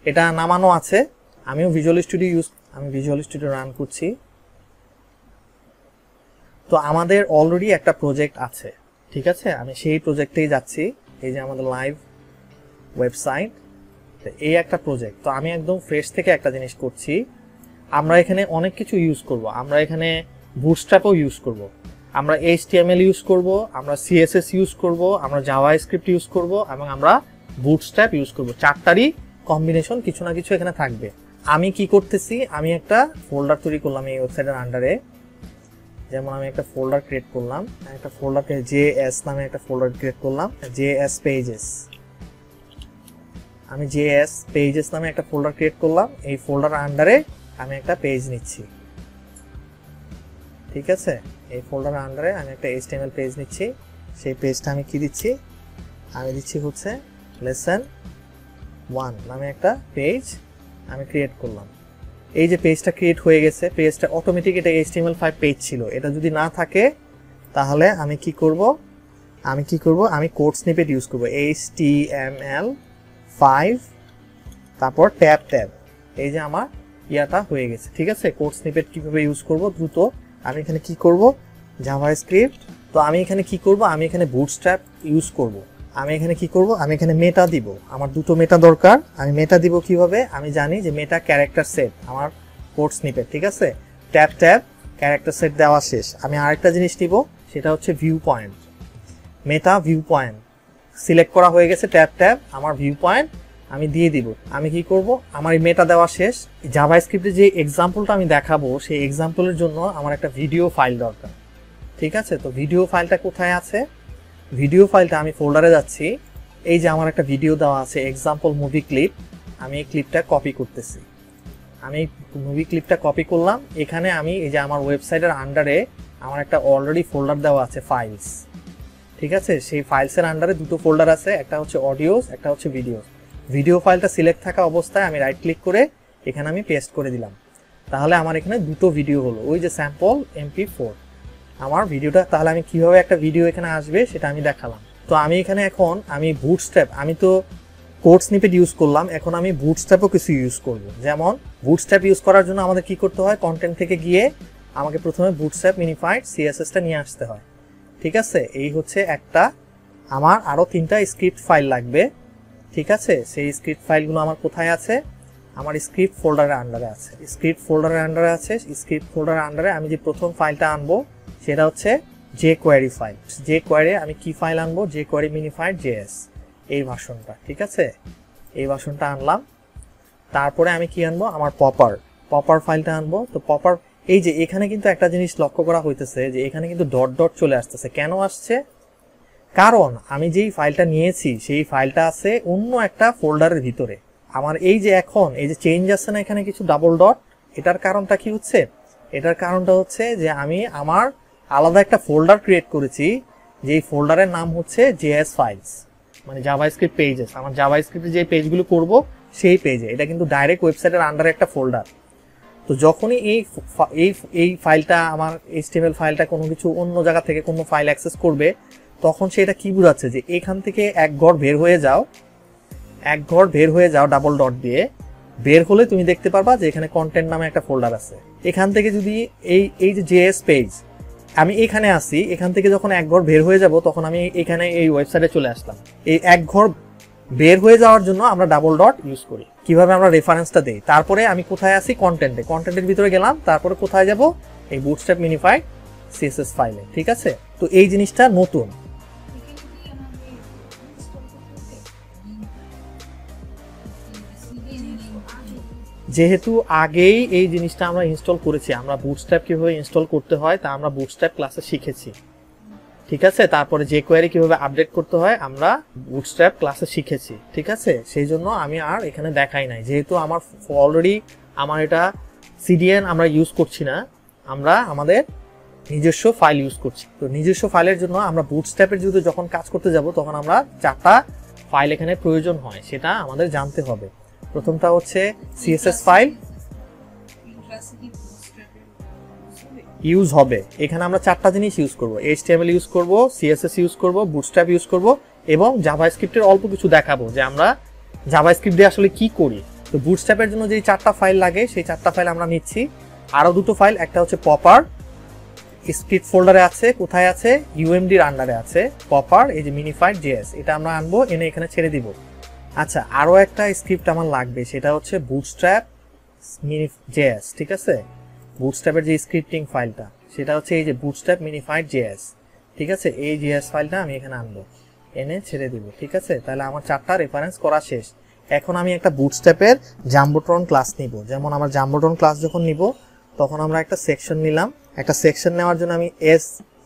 এটা নামানো আছে। আমিও আমি ভিজুয়াল স্টুডিও রান করছি। তো আমাদের অলরেডি একটা প্রজেক্ট আছে, ঠিক আছে, আমি সেই প্রজেক্টেই যাচ্ছি। এই যে আমাদের লাইভ ওয়েবসাইট, এই একটা প্রজেক্ট। তো আমি একদম ফ্রেশ থেকে একটা জিনিস করছি। আমরা এখানে অনেক কিছু ইউজ করব। আমরা এখানে বুটস্ট্র্যাপও ইউজ করব, আমরা HTML ইউজ করব, আমরা CSS ইউজ করব, আমরা জাভাস্ক্রিপ্ট ইউজ করব এবং আমরা বুটস্ট্র্যাপ ইউজ করব। চারটারই কম্বিনেশন কিছু না কিছু এখানে থাকবে। আমি কি করতেছি, আমি একটা ফোল্ডার তৈরি করলাম এই ওয়েবসাইটের আন্ডারে। যেমন আমি একটা ফোল্ডার ক্রিয়েট করলাম, একটা ফোল্ডারকে JS নামে একটা ফোল্ডার ক্রিয়েট করলাম, JS পেজেস। আমি JS পেজেস নামে একটা ফোল্ডার ক্রিয়েট করলাম। এই ফোল্ডার আন্ডারে আমি একটা পেজ নিচ্ছি, ঠিক আছে। এই ফোল্ডার আন্ডারে আমি একটা HTML পেজ নিচ্ছি। সেই পেজটা আমি কি দিচ্ছি, আমি দিচ্ছি হচ্ছে লেসন 1 নামে একটা পেজ আমি ক্রিয়েট করলাম। এই যে পেজটা ক্রিয়েট হয়ে গেছে, পেজটা অটোমেটিক এটা HTML5 পেজ ছিল। এটা যদি না থাকে তাহলে আমি কি করব, আমি কোড স্নিপেট ইউজ করব, HTML5 তারপর ট্যাব। এই যে আমার ইয়াটা হয়ে গেছে, ঠিক আছে। কোড স্নিপেট কিভাবে ইউজ করব দ্রুত, আমি এখানে কি করব, জাভাস্ক্রিপ্ট। তো আমি এখানে কি করব, আমি এখানে বুটস্ট্র্যাপ ইউজ করব। আমি এখানে কি করব, আমি এখানে মেটা দিব। আমার দুটো মেটা দরকার। আমি মেটা দিব কিভাবে, আমি জানি যে মেটা ক্যারেক্টার সেট আমার কোড স্নিপেট, ঠিক আছে। ট্যাব ক্যারেক্টার সেট দেওয়া শেষ। আমি আরেকটা জিনিস নিব, সেটা হচ্ছে ভিউ পয়েন্ট। মেটা ভিউ পয়েন্ট সিলেক্ট করা হয়ে গেছে, ট্যাব আমার ভিউ পয়েন্ট আমি দিয়ে দিব। আমি কি করব, আমার এই মেটা দেওয়া শেষ। জাভাস্ক্রিপ্টে যে এক্সাম্পলটা আমি দেখাবো সেই এক্সাম্পলের জন্য আমার একটা ভিডিও ফাইল দরকার, ঠিক আছে। তো ভিডিও ফাইলটা কোথায় আছে, ভিডিও ফাইলটা আমি ফোল্ডারে যাচ্ছি। এই যে আমার একটা ভিডিও দেওয়া আছে এক্সাম্পল মুভি ক্লিপ, আমি এই ক্লিপটা কপি করতেছি। আমি মুভি ক্লিপটা কপি করলাম। এখানে আমি এই যে আমার ওয়েবসাইটের আন্ডারে আমার একটা অলরেডি ফোল্ডার দেওয়া আছে ফাইলস, ঠিক আছে। সেই ফাইলসের আন্ডারে দুটো ফোল্ডার আছে, একটা হচ্ছে অডিওস, একটা হচ্ছে ভিডিওস। ভিডিও ফাইলটা সিলেক্ট থাকা অবস্থায় আমি রাইট ক্লিক করে এখানে আমি পেস্ট করে দিলাম। তাহলে আমার এখানে দুটো ভিডিও হলো, ওই যে স্যাম্পল MP4 আমার ভিডিওটা। তাহলে আমি কিভাবে একটা ভিডিও এখানে আসবে সেটা আমি দেখালাম। তো আমি এখানে এখন আমি বুটস্ট্র্যাপ, আমি তো কোড স্নিপেট ইউজ করলাম, এখন আমি বুটস্ট্র্যাপও কিছু ইউজ করব। যেমন বুটস্ট্র্যাপ ইউজ করার জন্য আমাদের কি করতে হয়, কন্টেন্ট থেকে গিয়ে আমাকে প্রথমে বুটস্ট্র্যাপ মিনিফাইড CSSটা নিয়ে আসতে হয়, ঠিক আছে। এই হচ্ছে একটা, আমার আরও 3টা স্ক্রিপ্ট ফাইল লাগবে, ঠিক আছে। সেই স্ক্রিপ্ট ফাইলগুলো আমার কোথায় আছে, আমার স্ক্রিপ্ট ফোল্ডারের আন্ডারে আছে। স্ক্রিপ্ট ফোল্ডারের আন্ডারে আমি যে প্রথম ফাইলটা আনবো সেটা হচ্ছে jQuery ফাইল। jQuery আমি কি ফাইল আনবো, jQuery মিনিফাইড JS, এই ভার্সনটা, ঠিক আছে। এই ভার্সনটা আনলাম। তারপরে আমি কি আনবো, আমার পপার ফাইলটা আনবো। তো পপার, এই যে এখানে কিন্তু একটা জিনিস লক্ষ্য করা হইতেছে যে এখানে কিন্তু ডট চলে আসতেছে। কেন আসছে, কারণ আমি যেই ফাইলটা নিয়েছি সেই ফাইলটা আছে অন্য একটা ফোল্ডারের ভিতরে। আমার এই যে এখন এই যে চেঞ্জ আসছে না এখানে কিছু ডাবল ডট, এটার কারণটা কি হচ্ছে, এটার কারণটা হচ্ছে যে আমি আমার আলাদা একটা ফোল্ডার ক্রিয়েট করেছি, যেই ফোল্ডারের নাম হচ্ছে JS ফাইলস, মানে জাভাস্ক্রিপ্ট পেজেস। আমার জাভাস্ক্রিপ্টে যে পেজগুলো করব সেই পেজে, এটা কিন্তু ডাইরেক্ট ওয়েবসাইটের আন্ডারে একটা ফোল্ডার। তো যখনই এই ফাইলটা আমার HTML ফাইলটা কোনো কিছু অন্য জায়গা থেকে কোনো ফাইল অ্যাক্সেস করবে, তখন সেটা কি বোঝাচ্ছে যে এখান থেকে এক ঘর বের হয়ে যাও ডাবল ডট দিয়ে। বের হলে তুমি দেখতে পারবা যে এখানে কন্টেন্ট নামে একটা ফোল্ডার আছে। এখান থেকে যদি এই যে JS পেজ আমি এখানে আসি, এখান থেকে যখন এক ঘর বের হয়ে যাব তখন আমি এখানে এই ওয়েবসাইটে চলে আসলাম। এই এক ঘর বের হয়ে যাওয়ার জন্য আমরা ডাবল ডট ইউজ করি। কিভাবে আমরা রেফারেন্সটা দেই, তারপরে আমি কোথায় আসি, কন্টেন্টের ভিতরে গেলাম, তারপরে কোথায় যাব, এই বুটস্ট্র্যাপ মিনিফাইড CSS ফাইলে, ঠিক আছে। তো এই জিনিসটা নতুন, যেহেতু আগেই এই জিনিসটা আমরা ইনস্টল করেছি, আমরা বুটস্ট্র্যাপ কিভাবে ইনস্টল করতে হয় তা আমরা বুটস্ট্র্যাপ ক্লাসে শিখেছি, ঠিক আছে। তারপরে jQuery কিভাবে আপডেট করতে হয় আমরা বুটস্ট্র্যাপ ক্লাসে শিখেছি, ঠিক আছে। সেই জন্য আমি আর এখানে দেখাই নাই, যেহেতু আমার অলরেডি আমার এটা CDN আমরা ইউজ করছি না, আমরা আমাদের নিজস্ব ফাইল ইউজ করছি। তো নিজস্ব ফাইলের জন্য আমরা বুটস্ট্র্যাপের যদি যখন কাজ করতে যাব তখন আমরা 4টা ফাইল এখানে প্রয়োজন হয়, সেটা আমাদের জানতে হবে। প্রথমটা হচ্ছে CSS ফাইল ইউজ হবে। এখানে আমরা 4টা জিনিস ইউজ করব, HTML ইউজ করব, CSS ইউজ করব, বুটস্ট্র্যাপ ইউজ করব এবং জাভাস্ক্রিপ্টের অল্প কিছু দেখাবো যে আমরা জাভাস্ক্রিপ্ট দিয়ে আসলে কি করি। তো বুটস্ট্র্যাপের জন্য যে 4টা ফাইল লাগে সেই 4টা ফাইল আমরা নিচ্ছি। আরও 2টো ফাইল, একটা হচ্ছে পপার, স্ক্রিপ্ট ফোল্ডারে আছে, কোথায় আছে, ইউএমডির আন্ডারে আছে পপার, এই যে মিনিফাইড জেএস, এটা আমরা আনবো, এনে এখানে ছেড়ে দিব। আচ্ছা, আরও একটা স্ক্রিপ্ট আমার লাগবে, সেটা হচ্ছে বুটস্ট্র্যাপ মিনি জেএস, ঠিক আছে। বুটস্ট্র্যাপের যে স্ক্রিপ্টিং ফাইলটা সেটা হচ্ছে এই যে বুটস্ট্র্যাপ মিনিফাইড জেএস, ঠিক আছে। এই জেএস ফাইলটা আমি এখানে আনবো, এনে ছেড়ে দিব, ঠিক আছে। তাহলে আমার 4টা রেফারেন্স করা শেষ। এখন আমি একটা বুটস্ট্র্যাপের জাম্বোট্রন ক্লাস নিব। যেমন আমার জাম্বোট্রন ক্লাস যখন নিব তখন আমরা একটা সেকশন নিলাম। একটা সেকশন নেওয়ার জন্য আমি এস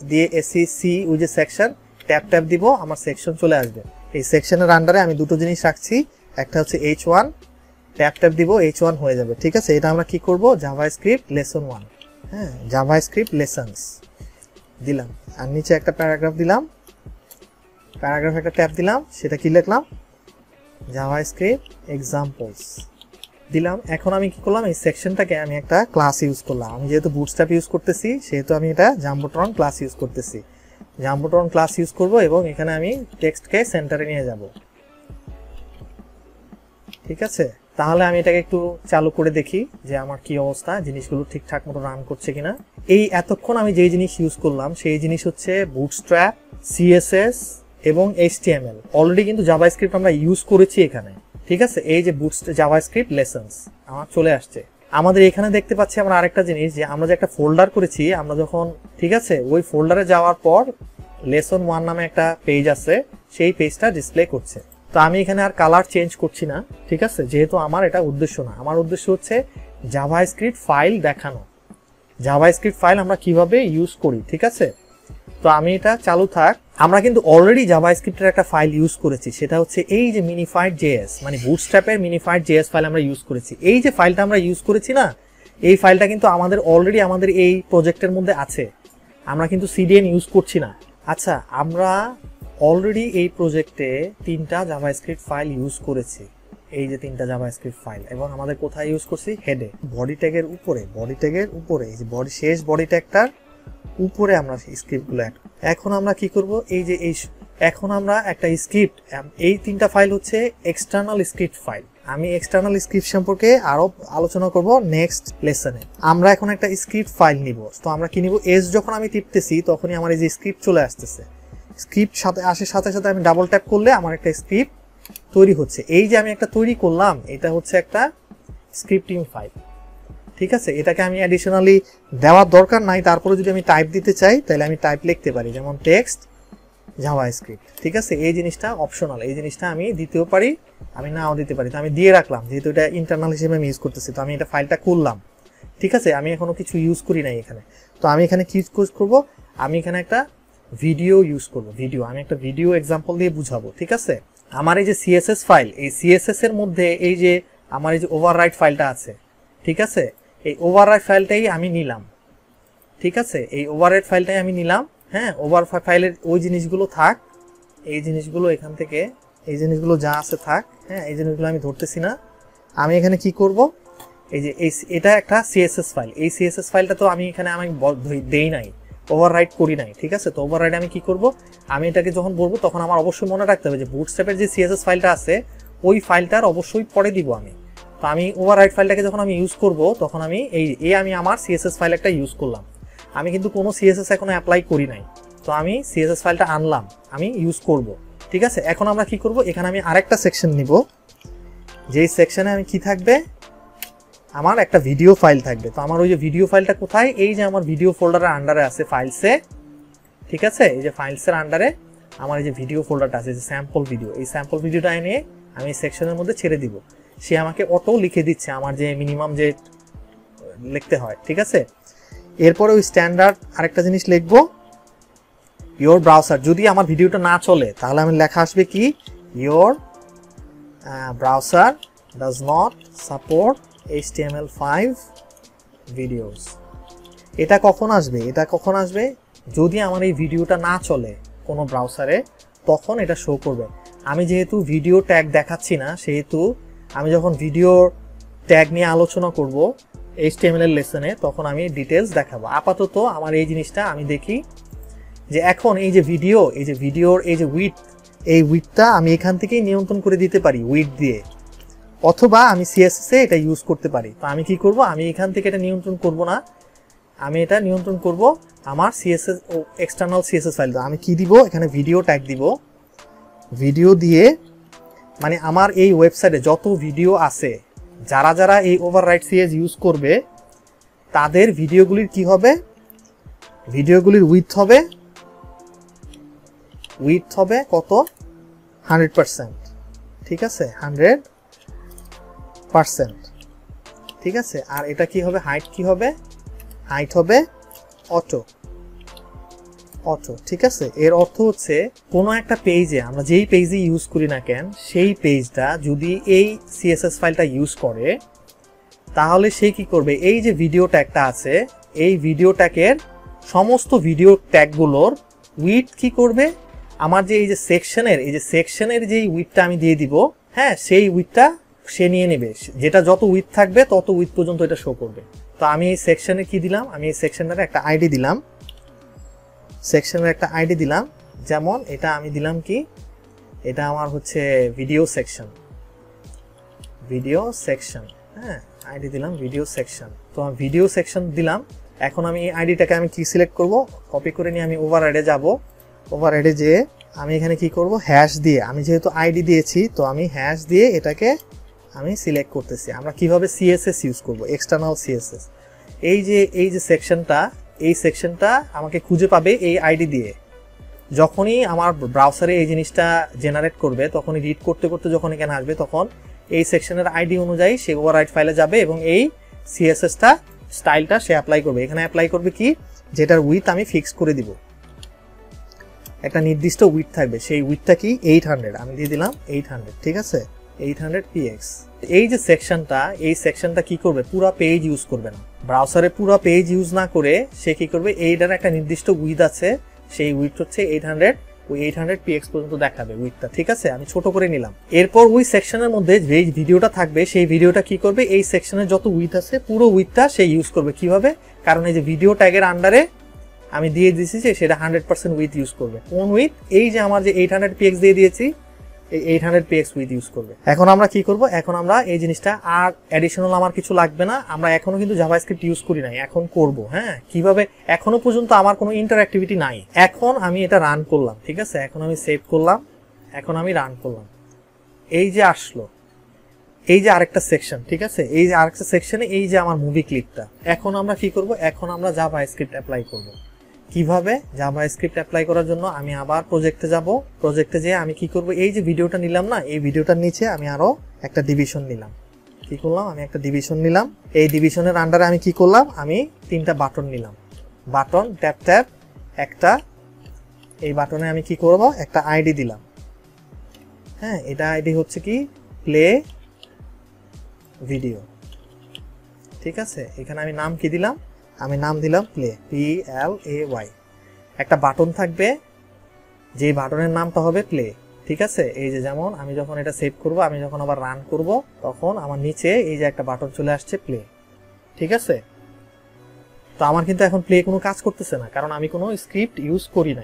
দিয়ে এসি ওই যে সেকশন ট্যাপ দিব, আমার সেকশন চলে আসবে। এই সেকশনের আন্ডারে আমি 2টো জিনিস রাখছি, একটা হচ্ছে H1, ট্যাপ দিব, H1 হয়ে যাবে, ঠিক আছে। এটা আমরা কি করব, জাভাস্ক্রিপ্ট লেসন 1, হ্যাঁ, জাভাস্ক্রিপ্ট লেসনস দিলাম, আর নিচে একটা প্যারাগ্রাফ দিলাম, প্যারাগ্রাফ একটা ট্যাপ দিলাম, সেটা কি লিখলাম, জাভাস্ক্রিপ্ট এক্সাম্পলস দিলাম। এখন আমি কি করলাম, এই সেকশনটাকে আমি একটা ক্লাস ইউজ করলাম। আমি যেহেতু বুটস্ট্র্যাপ ইউজ করতেছি সেহেতু আমি এটা জাম্বোট্রন ক্লাস ইউজ করতেছি। জাম্বোট্রন ক্লাস ইউজ করব এবং এখানে আমি টেক্সটকে সেন্টারে নিয়ে যাব, ঠিক আছে। তাহলে আমি এটাকে একটু চালু করে দেখি যে আমার কি অবস্থা, জিনিসগুলো ঠিকঠাক মতো রান করছে কিনা। এই এতক্ষণ আমি যেই জিনিস ইউজ করলাম সেই জিনিস হচ্ছে বুটস্ট্র্যাপ, সিএসএস এবং HTML। অলরেডি কিন্তু জাভাস্ক্রিপ্ট আমরা ইউজ করেছি এখানে, ঠিক আছে। এই যে জাভাস্ক্রিপ্ট লেসনস আমার চলে আসছে। আমাদের এখানে দেখতে পাচ্ছি আমরা আরেকটা জিনিস, যে আমরা যে একটা ফোল্ডার করেছি, আমরা যখন, ঠিক আছে, ওই ফোল্ডারে যাওয়ার পর লেসন 1 নামে একটা পেজ আছে, সেই পেজটা ডিসপ্লে করছে। তো আমি এখানে আর কালার চেঞ্জ করছি না, ঠিক আছে, যেহেতু আমার এটা উদ্দেশ্য না। আমার উদ্দেশ্য হচ্ছে জাভাস্ক্রিপ্ট ফাইল দেখানো, জাভাস্ক্রিপ্ট ফাইল আমরা কিভাবে ইউজ করি, ঠিক আছে। তো আমি এটা চালু থাক। আমরা কিন্তু অলরেডি জাভাস্ক্রিপ্টের একটা ফাইল ইউজ করেছি, সেটা হচ্ছে এই যে মিনিফাইড জেএস, মানে বুটস্ট্র্যাপের মিনিফাইড জেএস ফাইল আমরা ইউজ করেছি। এই যে ফাইলটা আমরা ইউজ করেছি না, এই ফাইলটা কিন্তু আমাদের অলরেডি আমাদের এই প্রজেক্টের মধ্যে আছে, আমরা কিন্তু সিডিএন ইউজ করছি না। আচ্ছা, আমরা অলরেডি এই প্রজেক্টে 3টা জাভাস্ক্রিপ্ট ফাইল ইউজ করেছি, এই যে 3টা জাভাস্ক্রিপ্ট ফাইল, এবং আমাদের কোথায় ইউজ করছি, হেডে, বডি ট্যাগের উপরে, বডি ট্যাগের উপরে, এই যে বডি, শেষ বডি ট্যাগটার উপরে আমরা স্ক্রিপ্টগুলো অ্যাড। এখন আমরা কি করব, এই যে এখন আমরা একটা স্ক্রিপ্ট, এই 3টা ফাইল হচ্ছে এক্সটার্নাল স্ক্রিপ্ট ফাইল। আমি এক্সটার্নাল স্ক্রিপ্ট সম্পর্কে আরো আলোচনা করব নেক্সট লেসনে। আমরা এখন একটা স্ক্রিপ্ট ফাইল নিব। তো আমরা কি নিব, এস যখন আমি টিপতেছি তখনই আমার এই যে স্ক্রিপ্ট চলে আসতেছে, স্ক্রিপ্ট সাথে আসার সাথে সাথে আমি ডাবল ট্যাপ করলে আমার একটা স্ক্রিপ্ট তৈরি হচ্ছে। এই যে আমি একটা তৈরি করলাম, এটা হচ্ছে একটা স্ক্রিপ্টিং ফাইল, ঠিক আছে। এটাকে আমি অ্যাডিশনালি দেওয়ার দরকার নাই, তারপরে যদি আমি টাইপ দিতে চাই তাহলে আমি টাইপ লিখতে পারি, যেমন টেক্সট জাভাস্ক্রিপ্ট, ঠিক আছে। এই জিনিসটা অপশনাল, এই জিনিসটা আমি দিতেও পারি, আমি নাও দিতে পারি। তো আমি দিয়ে রাখলাম, যেহেতু এটা ইন্টারনাল হিসেবে আমি ইউজ করতেছি। তো আমি এটা ফাইলটা খুললাম, ঠিক আছে, আমি এখনো কিছু ইউজ করি নাই এখানে। তো আমি এখানে কি ইউজ করব, আমি এখানে একটা ভিডিও ইউজ করব, ভিডিও, আমি একটা ভিডিও এক্সাম্পল দিয়ে বুঝাবো, ঠিক আছে। আমার এই যে সিএসএস ফাইল, এই সিএসএস এর মধ্যে এই যে আমার এই যে ওভাররাইট ফাইলটা আছে, ঠিক আছে, এই ওভাররাইট ফাইলটাই আমি নিলাম, ঠিক আছে, এই ওভাররাইট ফাইলটাই আমি নিলাম, হ্যাঁ। ওভার ফাইলের ওই জিনিসগুলো থাক, এই জিনিসগুলো এখান থেকে, এই জিনিসগুলো যা আছে থাক, হ্যাঁ, এই জিনিসগুলো আমি ধরতেছি না। আমি এখানে কি করব, এই যে এটা একটা সিএসএস ফাইল, এই সিএসএস ফাইলটা তো আমি এখানে আমি দেই নাই, ওভাররাইট করি নাই, ঠিক আছে। তো ওভাররাইট আমি কি করব, আমি এটাকে যখন বলবো তখন আমার অবশ্যই মনে রাখতে হবে যে বুটস্ট্র্যাপের যে সিএসএস ফাইলটা আছে ওই ফাইলটার অবশ্যই পরে দিব আমি। তো আমি ওভাররাইট ফাইলটাকে যখন আমি ইউজ করব তখন আমি আমি আমার সিএসএস ফাইল একটা ইউজ করলাম, আমি কিন্তু কোনো সিএসএস এখনো অ্যাপ্লাই করি নাই। তো আমি সিএসএস ফাইলটা আনলাম, আমি ইউজ করব, ঠিক আছে। এখন আমরা কি করব, এখানে আমি আরেকটা সেকশন নিব, যেই সেকশনে আমি কি থাকবে, আমার একটা ভিডিও ফাইল থাকবে। তো আমার ওই যে ভিডিও ফাইলটা কোথায়, এই যে আমার ভিডিও ফোল্ডারের আন্ডারে আছে ফাইলসে, ঠিক আছে। এই যে ফাইলসের আন্ডারে আমার এই যে ভিডিও ফোল্ডারটা আছে, যে স্যাম্পল ভিডিও, এই স্যাম্পল ভিডিওটা এনে আমি সেকশনের মধ্যে ছেড়ে দিব। সে আমাকে অটো লিখে দিচ্ছে আমার যে মিনিমাম যে লিখতে হয়, ঠিক আছে। এরপরে ওই স্ট্যান্ডার্ড আরেকটা জিনিস লিখবো, ইয়োর ব্রাউজার। যদি আমার ভিডিওটা না চলে তাহলে আমি লেখা আসবে কি, your browser does not support HTML5 videos. এটা কখন আসবে, এটা কখন আসবে, যদি আমার এই ভিডিওটা না চলে কোনো ব্রাউজারে, তখন এটা শো করবে। আমি যেহেতু ভিডিও ট্যাগ দেখাচ্ছি না, সেহেতু আমি যখন ভিডিও ট্যাগ নিয়ে আলোচনা করব HTML এর লেসনে, তখন আমি ডিটেলস দেখাবো। আপাতত আমার এই জিনিসটা আমি দেখি যে এখন এই যে ভিডিওর এই যে উইডথ, এই উইডথটা আমি এখান থেকেই নিয়ন্ত্রণ করে দিতে পারি উইডথ দিয়ে, অথবা আমি সিএসএস এ এটা ইউজ করতে পারি। তো আমি কি করব, আমি এখান থেকে এটা নিয়ন্ত্রণ করব না, আমি এটা নিয়ন্ত্রণ করব আমার সিএসএস ও এক্সটার্নাল সিএসএস ফাইল। আমি কি দিব, এখানে ভিডিও ট্যাগ দিব। ভিডিও দিয়ে মানে আমার এই ওয়েবসাইটে যত ভিডিও আছে, যারা যারা এই ওভাররাইড সিএস ইউজ করবে তাদের ভিডিওগুলির কি হবে, ভিডিওগুলির উইথ হবে কত, 100%। ঠিক আছে, 100%। ঠিক আছে, আর এটা কি হবে, হাইট কি হবে, হাইট হবে অটো। ঠিক আছে, এর অর্থ হচ্ছে কোনো একটা পেজে আমরা যেই পেজে ইউজ করি না কেন, সেই পেজটা যদি এই সিএসএস ফাইলটা ইউজ করে তাহলে সে কি করবে, এই যে ভিডিও ট্যাগটা আছে এই ভিডিও ট্যাগের সমস্ত ভিডিও ট্যাগগুলোর উইথ কি করবে, আমার যে এই যে সেকশনের যেই উইথটা আমি দিয়ে দিব, হ্যাঁ সেই উইথটা সে নিয়ে নেবে, যেটা যত উইথ থাকবে তত উইথ পর্যন্ত এটা শো করবে। তো আমি এই সেকশনে কি দিলাম, আমি এই সেকশনের একটা আইডি দিলাম, যেমন এটা আমি দিলাম কি, এটা আমার হচ্ছে ভিডিও সেকশন, হ্যাঁ আইডি দিলাম ভিডিও সেকশন। তো আমি ভিডিও সেকশন দিলাম। এখন আমি এই আইডিটাকে আমি কি সিলেক্ট করব, কপি করে নিয়ে আমি ওভাররাইডে যাব। ওভাররাইডে যেয়ে আমি এখানে কি করব, হ্যাশ দিয়ে, আমি যেহেতু আইডি দিয়েছি তো আমি হ্যাশ দিয়ে এটাকে আমি সিলেক্ট করতেছি। আমরা কিভাবে সিএসএস ইউজ করব, এক্সটার্নাল সিএসএস। এই যে সেকশনটা, এই সেকশনটা আমাকে খুঁজে পাবে এই আইডি দিয়ে। যখনই আমার ব্রাউজারে এই জিনিসটা জেনারেট করবে, তখনই রিড করতে করতে যখন এখানে আসবে, তখন এই সেকশনের আইডি অনুযায়ী সে ওভাররাইড ফাইলে যাবে এবং এই সিএসএসটা স্টাইলটা সে অ্যাপ্লাই করবে। এখানে অ্যাপ্লাই করবে কি, যেটার উইথ আমি ফিক্স করে দিব, একটা নির্দিষ্ট উইথ থাকবে, সেই উইথটা কি 800, আমি দিয়ে দিলাম 800। ঠিক আছে, 800 px। এই যে সেকশনটা কি করবে, পুরো পেজ ইউজ করবে না, ব্রাউজারে পুরো পেজ ইউজ না করে সে কি করবে, এইটার একটা নির্দিষ্ট উইথ আছে, সেই উইথ হচ্ছে 800, ওই 800 px পর্যন্ত দেখাবে উইথটা। ঠিক আছে, আমি ছোট করে নিলাম। এরপর ওই সেকশনের মধ্যে যে ভিডিওটা থাকবে, সেই ভিডিওটা কি করবে, এই সেকশনের যত উইথ আছে পুরো উইথটা সে ইউজ করবে। কিভাবে, কারণ এই যে ভিডিও ট্যাগের আন্ডারে আমি দিয়ে দিয়েছি যে সেটা 100% উইথ ইউজ করবে। কোন উইথ, এই যে আমার যে 800 px দিয়ে দিয়েছি, এই 800 px উইথ ইউজ করবে। এখন আমরা কি করব, এখন আমরা এই জিনিসটা আর অ্যাডিশনাল আমার কিছু লাগবে না, আমরা এখনো কিন্তু জাভাস্ক্রিপ্ট ইউজ করি নাই, এখন করব। হ্যাঁ, কিভাবে, এখনো পর্যন্ত আমার কোনো ইন্টারঅ্যাক্টিভিটি নাই। এখন আমি এটা রান করলাম। ঠিক আছে, এখন আমি সেভ করলাম, এখন আমি রান করলাম। এই যে আসলো, এই যে আরেকটা সেকশন। ঠিক আছে, এই যে আরেকটা সেকশনে এই যে আমার মুভি ক্লিপটা। এখন আমরা কি করব, এখন আমরা জাভাস্ক্রিপ্ট অ্যাপ্লাই করব। কিভাবে, জাভাস্ক্রিপ্ট অ্যাপ্লাই করার জন্য আমি আবার প্রজেক্টে যাব। প্রজেক্টে যেয়ে আমি কি করব, এই যে ভিডিওটা নিলাম না, এই ভিডিওটার নিচে আমি আরো একটা ডিভিশন নিলাম। কি করলাম, আমি একটা ডিভিশন নিলাম। এই ডিভিশনের আন্ডারে আমি কি করলাম, আমি 3টা বাটন নিলাম। বাটন ট্যাপ একটা, এই বাটনে আমি কি করব, একটা আইডি দিলাম। হ্যাঁ, এটা আইডি হচ্ছে কি, প্লে ভিডিও। ঠিক আছে, এখানে আমি নাম কি দিলাম, আমি নাম দিলাম প্লে, PLAY। একটা বাটন থাকবে, যে বাটনের নামটা হবে প্লে। ঠিক আছে, এই যে যেমন আমি যখন এটা সেভ করব, আমি যখন আবার রান করব, তখন আমার নিচে এই যে একটা বাটন চলে আসছে প্লে। ঠিক আছে, তো আমার কিন্তু এখন প্লে কোনো কাজ করতেছে না, কারণ আমি কোনো স্ক্রিপ্ট ইউজ করি নাই।